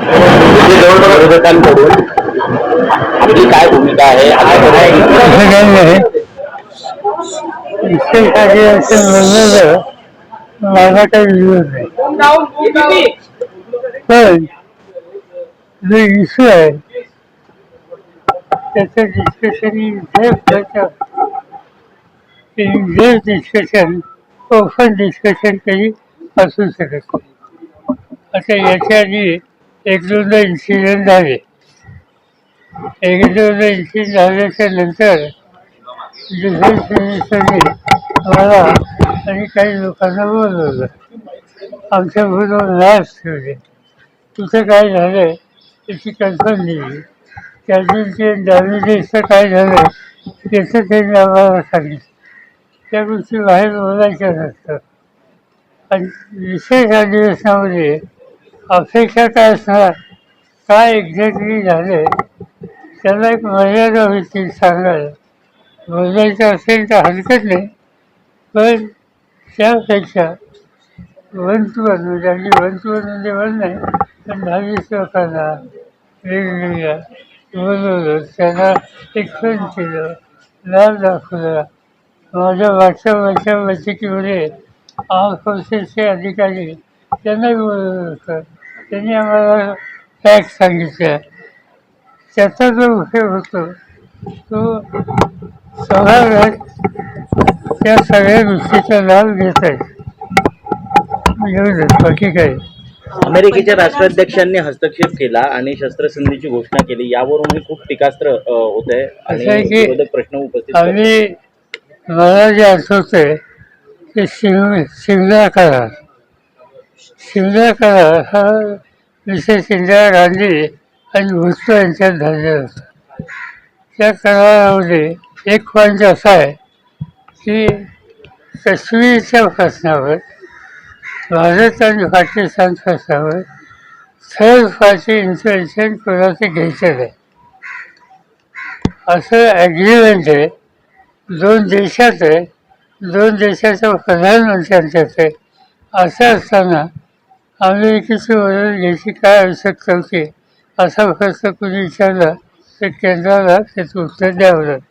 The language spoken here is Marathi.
विरोधकांकडून आपली काय भूमिका आहे असं काही नाही. विशेषाने असं म्हणलं माझा काही विरोध नाही, पण जो इश्यू आहे त्याचं डिस्कशन डिस्कशन ओपन डिस्कशन कधी असू शकत नाही. आता याच्या आधी एक दोनदा इन्सिडेंट झाले. एक दोनदा इन्सिडेंट झाल्याच्या नंतर डिफेन्स मिनिस्टरने मला आणि काही लोकांना बोलवलं. आमच्या बरोबर लास्ट ठेवले. तुझं काय झालं त्याची कन्फर्म दिली. त्याचे डॅमेजेसचं काय झालं त्याचं त्यांनी आम्हाला सांगितलं. त्या गोष्टी बाहेर बोलायच्या नसतात. आणि विशेष अधिवेशनामध्ये अपेक्षा काय असणार, काय एक्झॅक्टली झालं त्याला एक मर्यादा होती सांगायला. बोलायचं असेल तर हरकत नाही, पण त्यापेक्षा वन टू वन म्हणजे अगदी वन टू वन म्हणजे वन नाही, पण 10-20 लोकांना वेगवेगळ्या बोलवलं, त्यांना एक्सप्लेन केलं, लाभ दाखवला. माझ्या मागच्या बैठकीमध्ये आर्म फोर्सेसचे अधिकारी त्यांनाही बोलवलं होतं. त्यांनी आम्हाला फॅक्ट सांगितल्या. त्याचा जो उपयोग होतो तो सभागृहात त्या सगळ्या गोष्टीचा लाभ घेत आहेत. एवढंच, बाकी काय. अमेरिकेच्या राष्ट्राध्यक्षांनी हस्तक्षेप केला आणि शस्त्रसंधीची घोषणा केली, यावरूनही खूप टीकास्त्र होत आहे असं आहे आणि की विरोधक प्रश्न उपस्थित करतात. आम्ही मला जे आठवतंय ते शिमला करार. शिमला करार हा विशेष इंदिरा गांधी आणि भुजबळ यांच्यात झालेला होता. त्या करारामध्ये एक पॉईंट असा आहे की काश्मीरच्या प्रश्नावर, भारत आणि पाकिस्तान प्रश्नावर थर्ड पार्टी इन्फॉर्मेशन कोणाचं घ्यायचं नाही असं ॲग्रीमेंट आहे. दोन देशात आहे, दोन देशाच्या प्रधानमंत्र्यांच्यात आहे. असं असताना अमेरिकेची मदत घ्यायची काय आवश्यकता होती असा प्रश्न कुणी विचारला तर केंद्राला त्याचं उत्तर द्यावं लागतं.